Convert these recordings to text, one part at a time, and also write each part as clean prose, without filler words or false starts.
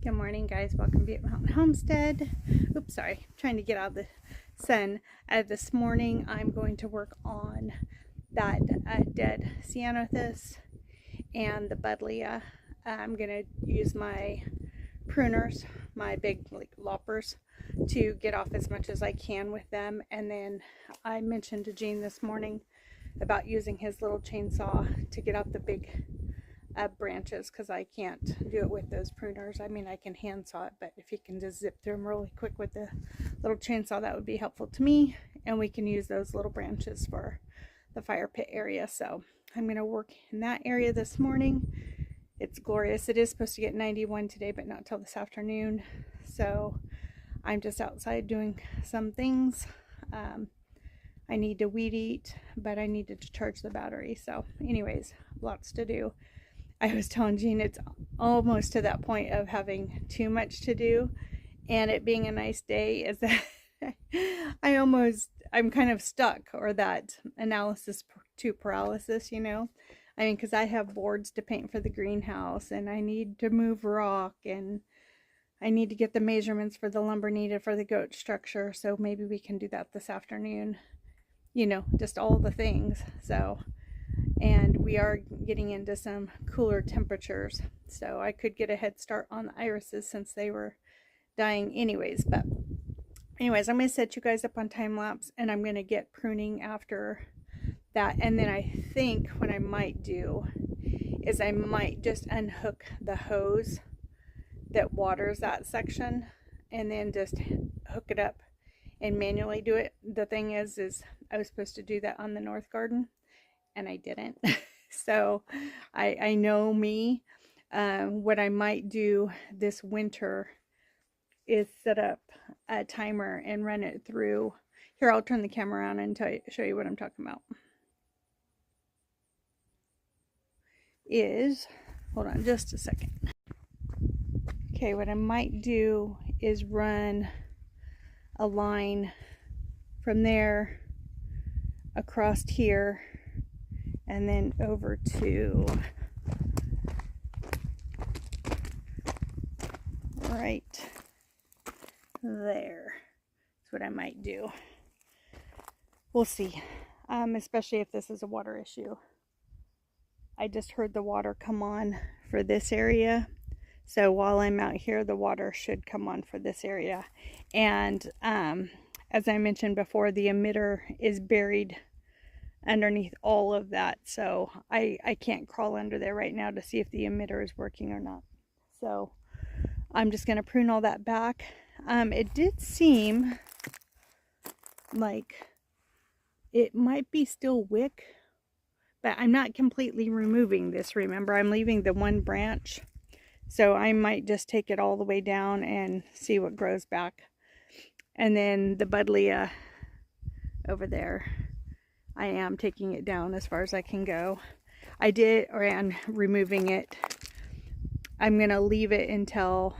Good morning, guys. Welcome to Mountain Homestead. Oops, sorry. Trying to get out of the sun. This morning, I'm going to work on that dead Ceanothus and the Buddleia. I'm going to use my pruners, my big loppers, to get off as much as I can with them. And then I mentioned to Gene this morning about using his little chainsaw to get out the big branches, because I can't do it with those pruners. I mean, I can hand saw it, but if you can just zip through them really quick with the little chainsaw, that would be helpful to me. And we can use those little branches for the fire pit area. So I'm going to work in that area this morning. It's glorious. It is supposed to get 91 today, but not till this afternoon. So I'm just outside doing some things. I need to weed eat, but I needed to charge the battery. So anyways, lots to do. I was telling Gene it's almost to that point of having too much to do, and it being a nice day is that I'm kind of stuck, or that analysis to paralysis, you know. I mean, because I have boards to paint for the greenhouse, and I need to move rock, and I need to get the measurements for the lumber needed for the goat structure, so maybe we can do that this afternoon. You know, just all the things. So, and we are getting into some cooler temperatures, so I could get a head start on the irises since they were dying anyways. But anyways, I'm going to set you guys up on time lapse, and I'm going to get pruning after that. And then I think what I might do is I might just unhook the hose that waters that section and then just hook it up and manually do it. The thing is I was supposed to do that on the north garden, and I didn't. So I know me. What I might do this winter is set up a timer and run it through. Here, I'll turn the camera around and show you what I'm talking about. Hold on just a second. Okay, what I might do is run a line from there across here and then over to right there. That's what I might do. We'll see, especially if this is a water issue. I just heard the water come on for this area, so while I'm out here, the water should come on for this area. And as I mentioned before, the emitter is buried underneath all of that, so I can't crawl under there right now to see if the emitter is working or not. So I'm just going to prune all that back. It did seem like it might be still wick, but I'm not completely removing this. Remember, I'm leaving the one branch, so I might just take it all the way down and see what grows back. And then the Buddleia over there, I am taking it down as far as I can go. I'm removing it. I'm going to leave it until,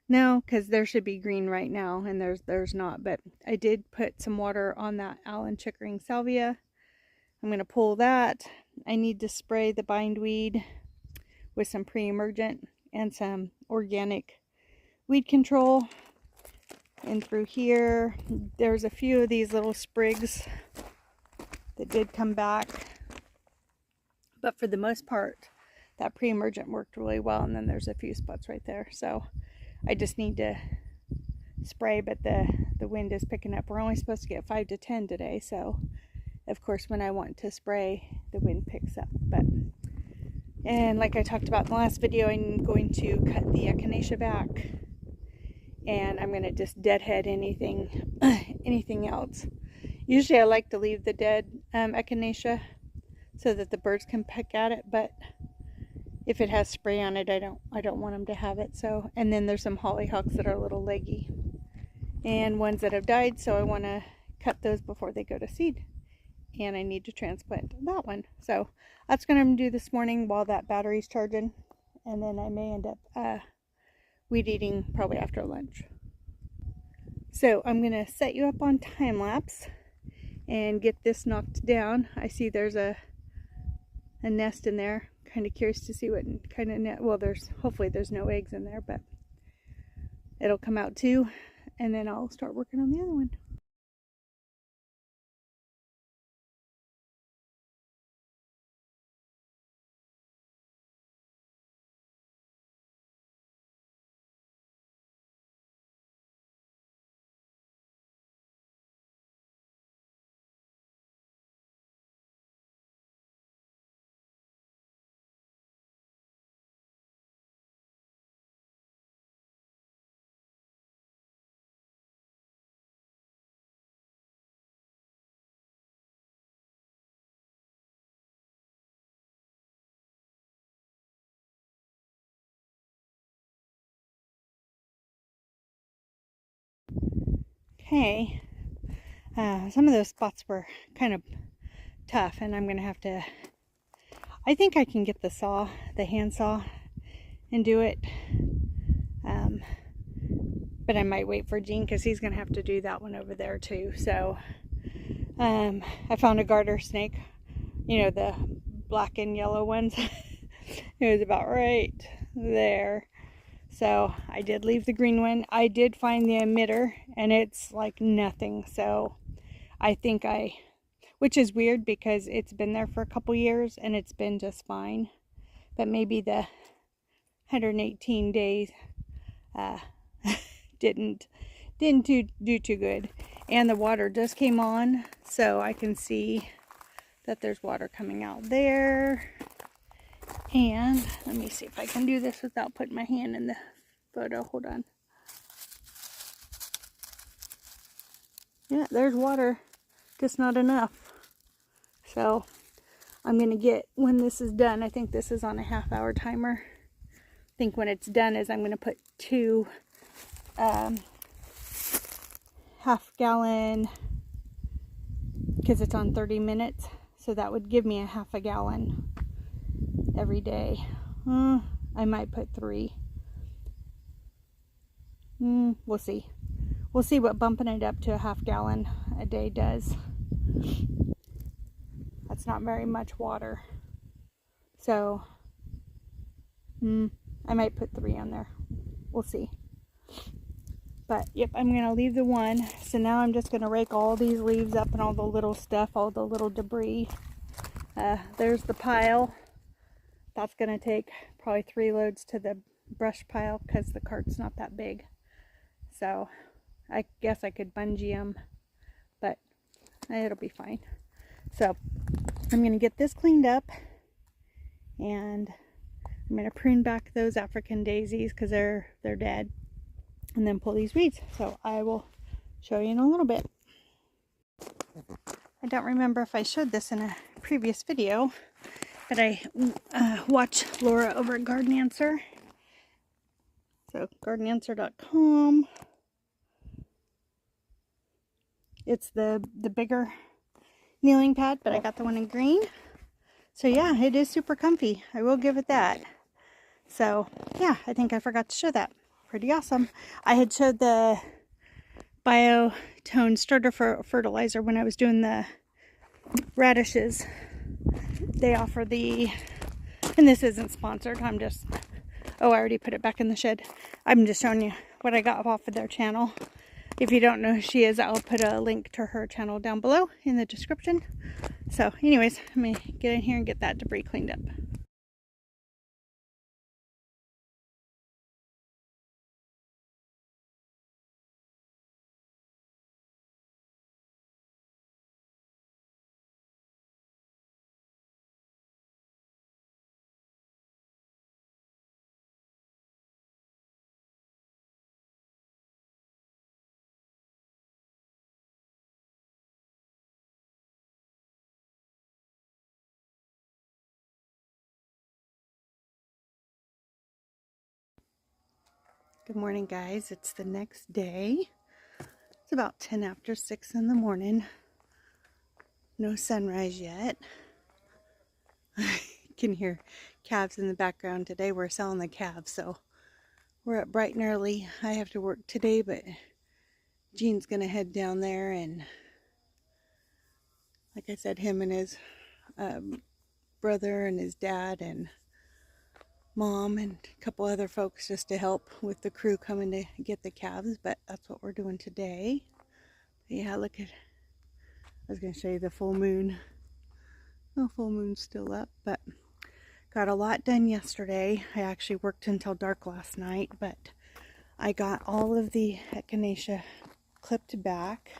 no, because there should be green right now, and there's not. But I did put some water on that Allen Chickering salvia. I'm going to pull that. I need to spray the bindweed with some pre-emergent and some organic weed control. And through here, there's a few of these little sprigs that did come back, but for the most part, that pre-emergent worked really well. And then there's a few spots right there, so I just need to spray. But the wind is picking up. We're only supposed to get 5 to 10 today, so of course when I want to spray, the wind picks up. And like I talked about in the last video, I'm going to cut the echinacea back, and I'm going to just deadhead anything else. Usually I like to leave the dead echinacea so that the birds can peck at it, but if it has spray on it, I don't want them to have it. So, and then there's some hollyhocks that are a little leggy and ones that have died, so I want to cut those before they go to seed. And I need to transplant that one. So that's what I'm going to do this morning while that battery's charging. And then I may end up weed eating probably after lunch. So I'm going to set you up on time lapse and get this knocked down. I see there's a nest in there. kind of curious to see what kind of, well, hopefully there's no eggs in there, but it'll come out too. And then I'll start working on the other one. Okay, some of those spots were kind of tough, and I'm gonna have to, I think I can get the hand saw, and do it, but I might wait for Gene because he's gonna have to do that one over there too. So I found a garter snake, you know, the black and yellow ones. It was about right there. So I did leave the green one. I did find the emitter, and it's like nothing. So I think which is weird because it's been there for a couple years and it's been just fine. But maybe the 118 days didn't do too good. And the water just came on, so I can see that there's water coming out there. And let me see if I can do this without putting my hand in the photo. Hold on. Yeah, there's water, just not enough. So I'm going to get, when this is done, I think this is on a half-hour timer. I think when it's done is I'm going to put 2 half-gallon, because it's on 30 minutes. So that would give me a half a gallon every day. I might put 3. We'll see. We'll see what bumping it up to a half gallon a day does. That's not very much water. So I might put 3 on there. We'll see. But yep, I'm going to leave the one. So now I'm just going to rake all these leaves up and all the little stuff, all the little debris. There's the pile. That's going to take probably 3 loads to the brush pile because the cart's not that big. So I guess I could bungee them, but it'll be fine. So I'm going to get this cleaned up, and I'm going to prune back those African daisies because they're dead, and then pull these weeds. So I will show you in a little bit. I don't remember if I showed this in a previous video, but I watch Laura over at Garden Answer. So gardenanswer.com. It's the bigger kneeling pad, but I got the one in green. So yeah, it is super comfy. I will give it that. So yeah, I think I forgot to show that. Pretty awesome. I had showed the Biotone starter fertilizer when I was doing the radishes. They offer the, and this isn't sponsored, I'm just, oh, I already put it back in the shed. I'm just showing you what I got off of their channel. If you don't know who she is, I'll put a link to her channel down below in the description. So anyways, let me get in here and get that debris cleaned up. Good morning, guys. It's the next day. It's about 10 after 6 in the morning. No sunrise yet. I can hear calves in the background. Today we're selling the calves, so we're up bright and early. I have to work today, but Gene's gonna head down there, and like I said, him and his brother and his dad and Mom and a couple other folks just to help with the crew coming to get the calves, but that's what we're doing today. Yeah, look at, I was going to show you the full moon. Oh, full moon's still up, but got a lot done yesterday. I actually worked until dark last night, but I got all of the echinacea clipped back.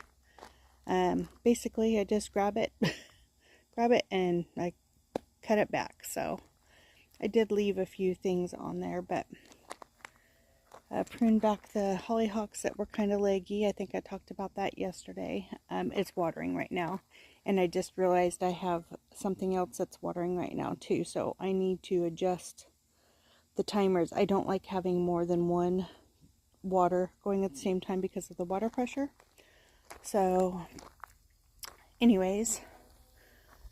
Basically I just grab it and I cut it back. So I did leave a few things on there, but I pruned back the hollyhocks that were kind of leggy. I think I talked about that yesterday. It's watering right now, and I just realized I have something else that's watering right now too, so I need to adjust the timers. I don't like having more than one water going at the same time because of the water pressure. So anyways,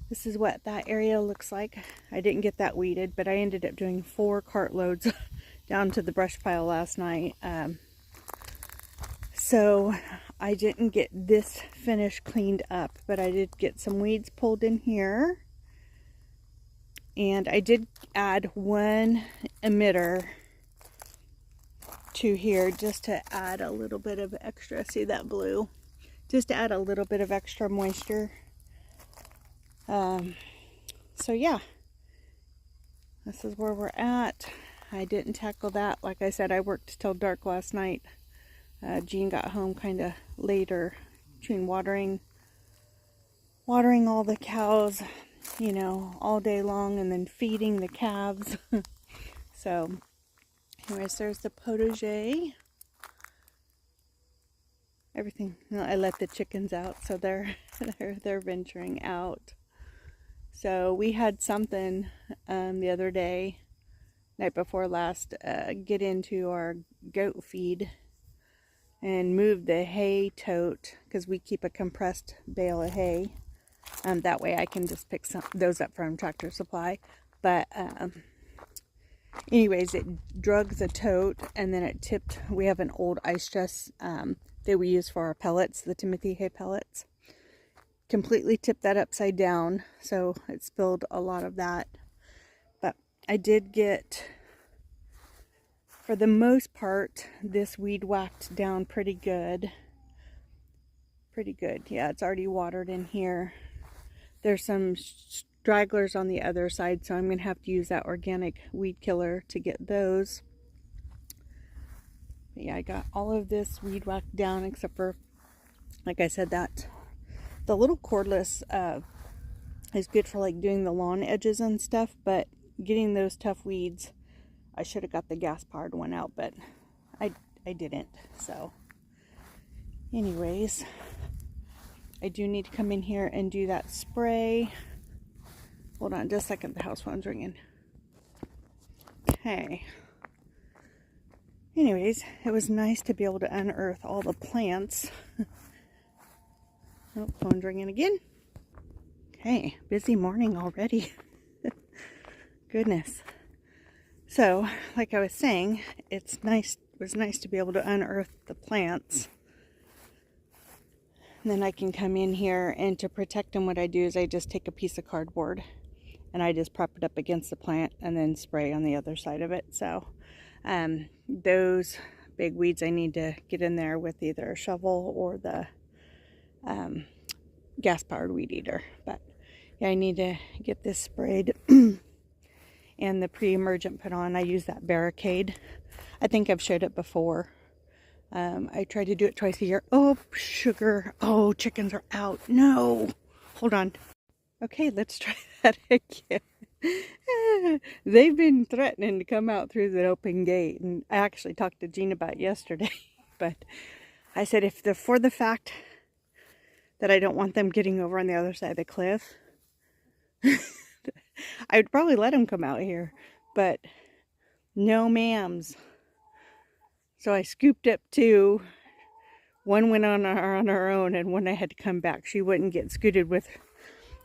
this is what that area looks like. I didn't get that weeded, but I ended up doing 4 cartloads down to the brush pile last night. So I didn't get this finished cleaned up, but I did get some weeds pulled in here. And I did add 1 emitter to here just to add a little bit of extra. See that blue? Just to add a little bit of extra moisture. So yeah, this is where we're at. I didn't tackle that. Like I said, I worked till dark last night. Jean got home kind of later, between watering all the cows, you know, all day long, and then feeding the calves. So anyways, there's the potager. Everything, I let the chickens out, so they're venturing out. So we had something the other day, night before last, get into our goat feed and move the hay tote, because we keep a compressed bale of hay. That way I can just pick those up from Tractor Supply. But anyways, it drug the tote, and then it tipped. We have an old ice chest that we use for our pellets, the Timothy hay pellets. Completely tipped that upside down, so it spilled a lot of that. But I did get, for the most part, this weed whacked down pretty good. Pretty good. Yeah, it's already watered in here. There's some stragglers on the other side, so I'm going to have to use that organic weed killer to get those. But yeah, I got all of this weed whacked down, except for, like I said, that the little cordless is good for like doing the lawn edges and stuff, but getting those tough weeds, I should have got the gas powered one out, but I didn't. So anyways, I do need to come in here and do that spray. Hold on just a second, the house phone's ringing. Okay. Anyways, it was nice to be able to unearth all the plants. Oh, phone's ringing again. Okay, busy morning already. Goodness. So, like I was saying, it was nice to be able to unearth the plants. And then I can come in here, and to protect them, what I do is I just take a piece of cardboard and I just prop it up against the plant and then spray on the other side of it. So, those big weeds I need to get in there with either a shovel or the gas-powered weed eater. But yeah, I need to get this sprayed and the pre-emergent put on. I use that barricade. I think I've showed it before. I try to do it twice a year. Oh, sugar. Oh, chickens are out. No. Hold on. Okay, let's try that again. They've been threatening to come out through the open gate, and I actually talked to Jean about it yesterday. But I said, if they're for the fact that I don't want them getting over on the other side of the cliff, I would probably let them come out here. But no ma'ams. So I scooped up 2. One went on her own, and one I had to come back. She wouldn't get scooted with.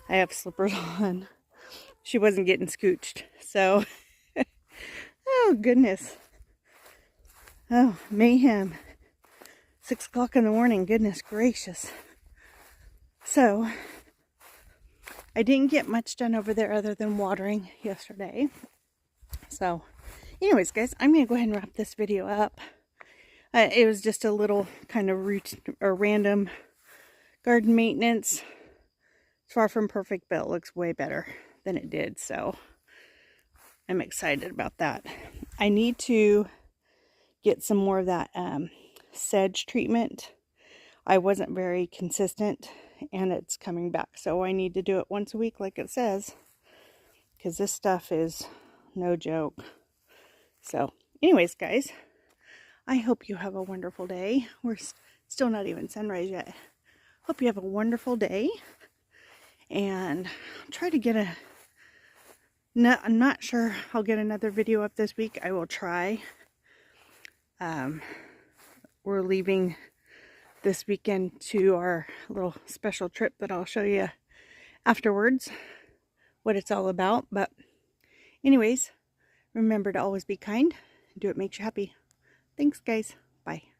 I have slippers on. She wasn't getting scooched. So, oh goodness. Oh, mayhem. 6 o'clock in the morning. Goodness gracious. So, I didn't get much done over there other than watering yesterday. So, anyways, guys, I'm going to go ahead and wrap this video up. It was just a little kind of routine or random garden maintenance. It's far from perfect, but it looks way better than it did. So I'm excited about that. I need to get some more of that sedge treatment. I wasn't very consistent and it's coming back. So I need to do it once a week like it says, because this stuff is no joke. So anyways, guys, I hope you have a wonderful day. We're still not even sunrise yet. Hope you have a wonderful day. And I'll try to get I'm not sure I'll get another video up this week. I will try. We're leaving this weekend to our little special trip that I'll show you afterwards what it's all about. But anyways, remember to always be kind and do what makes you happy. Thanks, guys. Bye.